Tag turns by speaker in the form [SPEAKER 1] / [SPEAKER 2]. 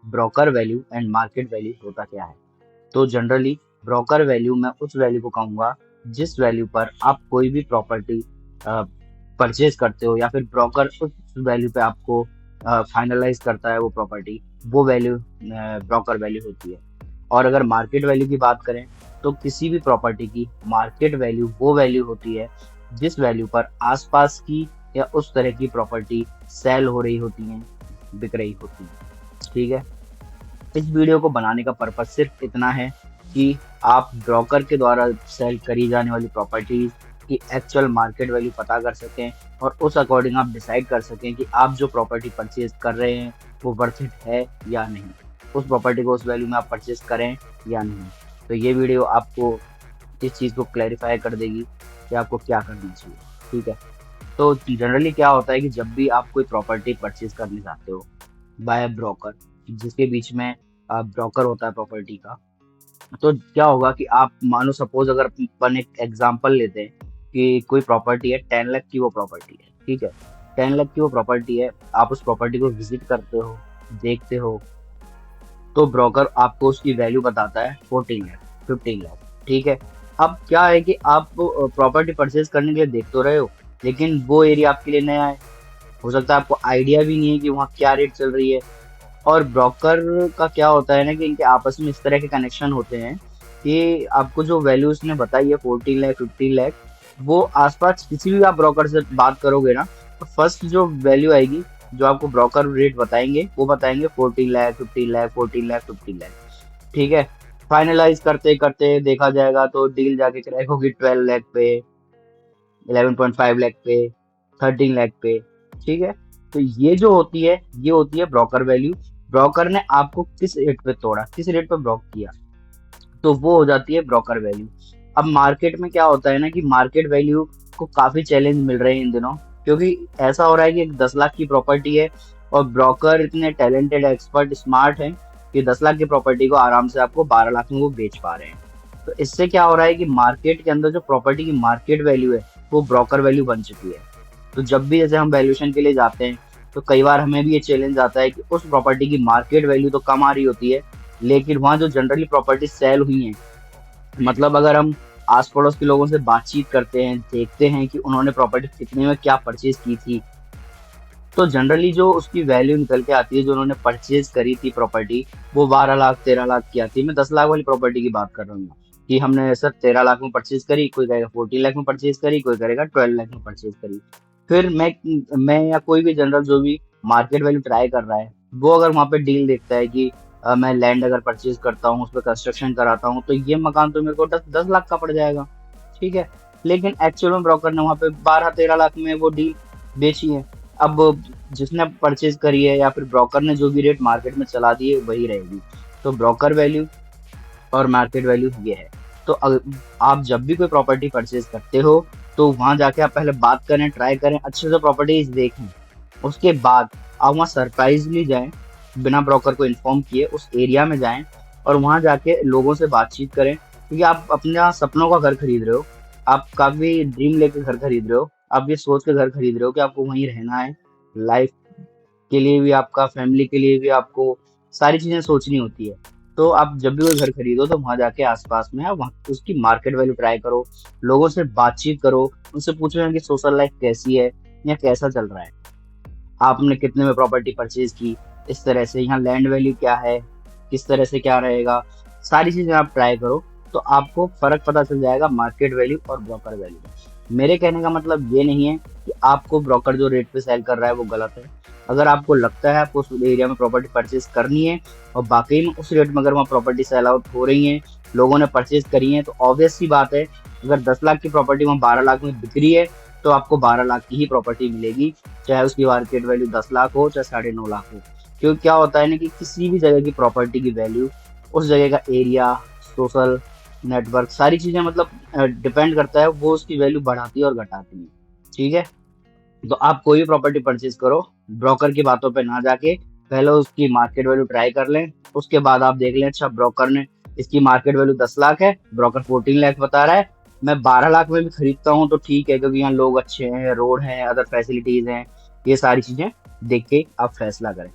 [SPEAKER 1] Broker value and market value होता क्या है। तो जनरली ब्रोकर वैल्यू मैं उस वैल्यू को कहूंगा जिस वैल्यू पर आप कोई भी प्रॉपर्टी परचेज करते हो, या फिर ब्रोकर उस वैल्यू पे आपको फाइनलाइज करता है वो प्रॉपर्टी, वो वैल्यू ब्रोकर वैल्यू होती है। और अगर मार्केट वैल्यू की बात करें तो किसी भी प्रॉपर्टी की मार्केट वैल्यू वो वैल्यू होती है जिस वैल्यू पर आसपास की या उस तरह की प्रॉपर्टी सेल हो रही होती हैं, बिक रही होती हैं। ठीक है। इस वीडियो को बनाने का पर्पज सिर्फ इतना है कि आप ब्रोकर के द्वारा सेल करी जाने वाली प्रॉपर्टीज की एक्चुअल मार्केट वैल्यू पता कर सकें, और उस अकॉर्डिंग आप डिसाइड कर सकें कि आप जो प्रॉपर्टी परचेज कर रहे हैं वो वर्थ इट है या नहीं, उस प्रॉपर्टी को उस वैल्यू में आप परचेज करें या नहीं। तो ये वीडियो आपको इस चीज़ को क्लैरिफाई कर देगी कि आपको क्या करना चाहिए। ठीक है। तो जनरली क्या होता है कि जब भी आप कोई प्रॉपर्टी परचेज करने जाते हो बाय ब्रोकर, जिसके बीच में ब्रोकर होता है प्रॉपर्टी का, तो क्या होगा कि आप मानो सपोज अगर अपन एक एग्जांपल लेते हैं कि कोई प्रॉपर्टी है 10 लाख की, वो प्रॉपर्टी है। ठीक है। 10 लाख की वो प्रॉपर्टी है, आप उस प्रॉपर्टी को विजिट करते हो, देखते हो, तो ब्रोकर आपको उसकी वैल्यू बताता है 14 लाख, 15 लाख। ठीक है। अब क्या है कि आप प्रॉपर्टी परचेज करने के लिए देख तो रहे हो, लेकिन वो एरिया आपके लिए नया है, हो सकता है आपको आइडिया भी नहीं है कि वहाँ क्या रेट चल रही है। और ब्रोकर का क्या होता है ना कि इनके आपस में इस तरह के कनेक्शन होते हैं कि आपको जो वैल्यू उसने बताई है 14 लाख, 15 लाख, वो आसपास किसी भी आप ब्रोकर से बात करोगे ना, तो फर्स्ट जो वैल्यू आएगी, जो आपको ब्रोकर रेट बताएंगे, वो बताएंगे 14 लाख, 15 लाख, 14 लाख, 15 लाख। ठीक है। फाइनलाइज करते करते देखा जाएगा तो डील जाके क्रैक होगी 12 लाख पे, 11.5 लाख पे, 13 लाख पे। ठीक है। तो ये जो होती है, ये होती है ब्रोकर वैल्यू। ब्रोकर ने आपको किस रेट पे तोड़ा, किस रेट पे ब्रोक किया, तो वो हो जाती है ब्रोकर वैल्यू। अब मार्केट में क्या होता है ना कि मार्केट वैल्यू को काफी चैलेंज मिल रहे हैं इन दिनों, क्योंकि ऐसा हो रहा है कि एक 10 लाख की प्रॉपर्टी है और ब्रोकर इतने टैलेंटेड, एक्सपर्ट, स्मार्ट हैं कि 10 लाख की प्रॉपर्टी को आराम से आपको 12 लाख में वो बेच पा रहे हैं। तो इससे क्या हो रहा है कि मार्केट के अंदर जो प्रॉपर्टी की मार्केट वैल्यू है वो ब्रोकर वैल्यू बन चुकी है। तो जब भी जैसे हम वैल्यूएशन के लिए जाते हैं, तो कई बार हमें भी ये चैलेंज आता है कि उस प्रॉपर्टी की मार्केट वैल्यू तो कम आ रही होती है, लेकिन वहाँ जो जनरली प्रॉपर्टी सेल हुई है, मतलब अगर हम आस पड़ोस के लोगों से बातचीत करते हैं, देखते हैं कि उन्होंने प्रॉपर्टी कितने में क्या परचेज की थी, तो जनरली जो उसकी वैल्यू निकल के आती है, जो उन्होंने परचेज करी थी प्रॉपर्टी, वो 12 लाख, 13 लाख की आती है। मैं 10 लाख वाली प्रॉपर्टी की बात कर रहा हूँ कि हमने सर 13 लाख में परचेज करी, कोई कहेगा 14 लाख में परचेज करी, कोई करेगा 12 लाख में परचेज करी। फिर मैं या कोई भी जनरल जो भी मार्केट वैल्यू ट्राई कर रहा है, वो अगर वहाँ पे डील देखता है कि मैं लैंड अगर परचेज करता हूँ, उस पर कंस्ट्रक्शन कराता हूँ, तो ये मकान तो मेरे को 10 10 लाख का पड़ जाएगा। ठीक है। लेकिन एक्चुअल में ब्रोकर ने वहाँ पे 12 13 लाख में वो डील बेची है। अब जिसने परचेज करी है या फिर ब्रोकर ने जो भी रेट मार्केट में चला दिए वही रहेगी। तो ब्रोकर वैल्यू और मार्केट वैल्यू ये है। तो आप जब भी कोई प्रॉपर्टी परचेज करते हो, तो वहां जाके आप पहले बात करें, ट्राई करें, अच्छे से प्रॉपर्टीज देखें, उसके बाद आप वहाँ सरप्राइजली जाएं, बिना ब्रोकर को इन्फॉर्म किए उस एरिया में जाएं और वहां जाके लोगों से बातचीत करें, क्योंकि आप अपना सपनों का घर खरीद रहे हो, आप काफी ड्रीम लेके घर खरीद रहे हो, आप ये सोच के घर खरीद रहे हो कि आपको वहीं रहना है। लाइफ के लिए भी, आपका फैमिली के लिए भी, आपको सारी चीजें सोचनी होती है। तो आप जब भी कोई घर खरीदो तो वहां जाके आसपास में आप वहाँ उसकी मार्केट वैल्यू ट्राई करो, लोगों से बातचीत करो, उनसे पूछो कि सोशल लाइफ कैसी है या कैसा चल रहा है, आपने कितने में प्रॉपर्टी परचेज की, इस तरह से यहाँ लैंड वैल्यू क्या है, किस तरह से क्या रहेगा, सारी चीजें आप ट्राई करो, तो आपको फर्क पता चल जाएगा मार्केट वैल्यू और ब्रोकर वैल्यू में। मेरे कहने का मतलब ये नहीं है कि आपको ब्रोकर जो रेट पे सेल कर रहा है वो गलत है। अगर आपको लगता है आपको उस एरिया में प्रॉपर्टी परचेज करनी है और बाकी में उस रेट में अगर वहाँ प्रॉपर्टी सेल आउट हो रही है, लोगों ने परचेज करी है, तो ऑब्वियस सी बात है, अगर 10 लाख की प्रॉपर्टी वहाँ 12 लाख में बिक रही है, तो आपको 12 लाख की ही प्रॉपर्टी मिलेगी, चाहे उसकी मार्केट वैल्यू 10 लाख हो, चाहे 9.5 लाख हो। क्योंकि क्या होता है ना कि किसी भी जगह की प्रॉपर्टी की वैल्यू उस जगह का एरिया, सोशल नेटवर्क, सारी चीजें मतलब डिपेंड करता है, वो उसकी वैल्यू बढ़ाती है और घटाती है। ठीक है। तो आप कोई भी प्रॉपर्टी परचेज करो, ब्रोकर की बातों पे ना जाके पहले उसकी मार्केट वैल्यू ट्राई कर लें, उसके बाद आप देख लें अच्छा ब्रोकर ने, इसकी मार्केट वैल्यू 10 लाख है, ब्रोकर 14 लाख बता रहा है, मैं 12 लाख में भी खरीदता हूँ तो ठीक है, क्योंकि यहाँ लोग अच्छे हैं, रोड है, अदर फैसिलिटीज हैं, ये सारी चीजें देख के आप फैसला करें।